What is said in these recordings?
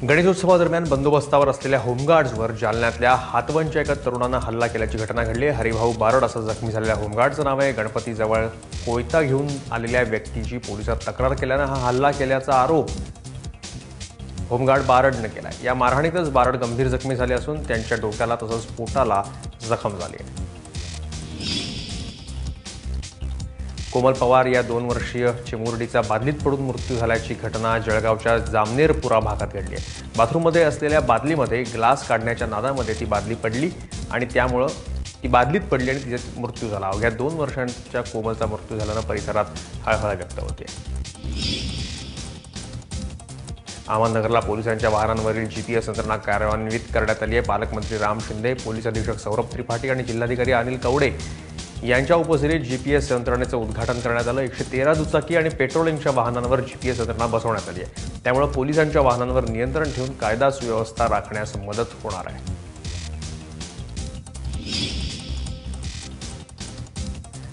गणेशोत्सवादरम्यान बंदोबस्तावर असलेल्या होमगार्ड्सवर जालन्यातल्या हातवणच्या एका तरुणानं हल्ला केल्याची घटना घडली. हरिभाऊ बारड असं जखमी झालेल्या होमगार्डचं नाव आहे. गणपतीजवळ कोयता घेऊन आलेल्या व्यक्तीची पोलिसात तक्रार केल्यानं हा हल्ला केल्याचा आरोप होमगार्ड बारडनं केला. या मारहाणीतच बारड गंभीर जखमी झाले असून त्यांच्या डोक्याला तसंच पोटाला जखम झाली आहे. कोमल पवार या 2 वर्षीय चिमुरडीचा बादलीत पडून मृत्यू झाल्याची घटना जळगावच्या जामनेरपुरा भागात घडली आहे. बाथरूममध्ये असलेल्या बादलीमध्ये ग्लास काढण्याच्या नादामध्ये ती बादली पडली आणि त्यामुळं ती बादलीत पडली आणि तिचा मृत्यू झाला. अवघ्या 2 वर्षांच्या कोमलचा मृत्यू झाल्यानं परिसरात हळहळ व्यक्त होते. अहमदनगरला पोलिसांच्या वाहनांवरील GPS यंत्रणा कार्यान्वित करण्यात आली आहे. पालकमंत्री राम शिंदे, पोलीस अधीक्षक सौरभ त्रिपाठी आणि जिल्हाधिकारी अनिल कवडे यांच्या उपस्थितीत GPS यंत्रणेचं उद्घाटन करण्यात आलं. 113 दुचाकी आणि पेट्रोलिंगच्या वाहनांवर GPS यंत्रणा बसवण्यात आली आहे. त्यामुळे पोलिसांच्या वाहनांवर नियंत्रण ठेवून कायदा सुव्यवस्था राखण्यास मदत होणार आहे.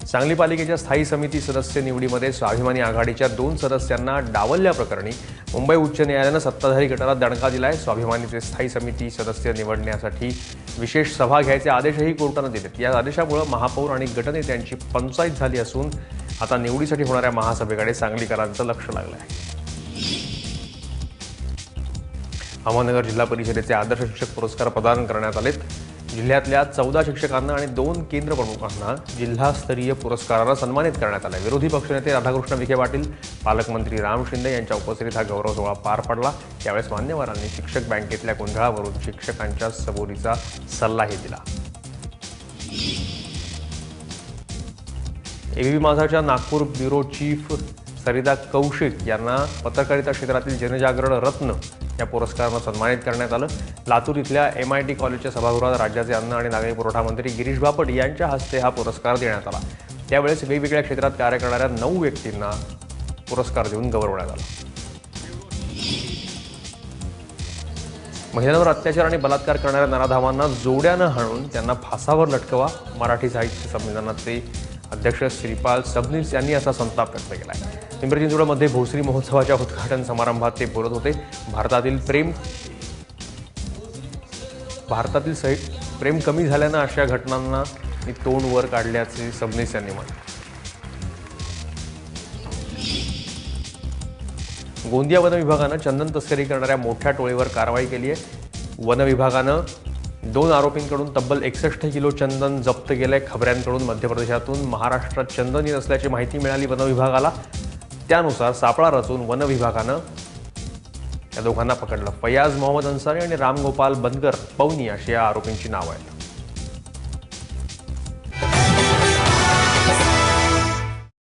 सांगली पालिकेच्या स्थायी समिती सदस्य निवडीमध्ये स्वाभिमानी आघाडीच्या 2 सदस्यांना डावलल्याप्रकरणी मुंबई उच्च न्यायालयानं सत्ताधारी गटाला दणका दिला आहे. स्वाभिमानीचे स्थायी समिती सदस्य निवडण्यासाठी विशेष सभा घ्यायचे आदेशही कोर्टानं दिलेत. या आदेशामुळे महापौर आणि गटनेत्यांची पंचायत झाली असून आता निवडीसाठी होणाऱ्या महासभेकडे सांगलीकरांचं लक्ष लागलं आहे. अहमदनगर जिल्हा परिषदेचे आदर्श शिक्षक पुरस्कार प्रदान करण्यात आलेत. जिल्ह्यातल्या 14 शिक्षकांना आणि 2 केंद्र प्रमुखांना जिल्हास्तरीय पुरस्कारानं सन्मानित करण्यात आलं. विरोधी पक्षनेते राधाकृष्ण विखे पाटील, पालकमंत्री राम शिंदे यांच्या उपस्थितीत हा गौरव सोहळा पार पडला. यावेळेस मान्यवरांनी शिक्षक बँकेतल्या गोंधळावरून शिक्षकांच्या सबुरीचा सल्लाही दिला. एबीपी माझाच्या नागपूर ब्युरो चीफ सरिता कौशिक यांना पत्रकारिता क्षेत्रातील जनजागरण रत्न या पुरस्कारानं सन्मानित करण्यात आलं. लातूर इथल्या MIT कॉलेजच्या सभागृहात राज्याचे अन्न आणि नागरी पुरवठा मंत्री गिरीश बापट यांच्या हस्ते हा पुरस्कार देण्यात आला. त्यावेळेस वेगवेगळ्या क्षेत्रात कार्य करणाऱ्या 9 व्यक्तींना पुरस्कार देऊन गौरवण्यात आला. महिलांवर अत्याचार आणि बलात्कार करणाऱ्या नराधामांना जोड्यानं हाणून त्यांना फासावर लटकवा. मराठी साहित्य संमेलनाचे अध्यक्ष श्रीपाल सबनीस यांनी असा संताप व्यक्त केला आहे. पिंपरी चिंचवडमध्ये भोसरी महोत्सवाच्या उद्घाटन समारंभात ते बोलत होते. भारतातील प्रेम कमी झाल्यानं अशा घटनांना तोंड वर काढल्याचे सबनीस यांनी म्हटलं. गोंदिया वन विभागानं चंदन तस्करी करणाऱ्या मोठ्या टोळीवर कारवाई केली आहे. वन विभागानं 2 आरोपींकडून तब्बल 61 किलो चंदन जप्त केलंय. खबऱ्यांकडून मध्य प्रदेशातून महाराष्ट्रात चंदन येत असल्याची माहिती मिळाली वन विभागाला. त्यानुसार सापळा रचून वन विभागानं या दोघांना पकडलं. फयाज मोहम्मद अन्सारी आणि रामगोपाल बनकर पवनी अशी या आरोपींची नावं आहेत.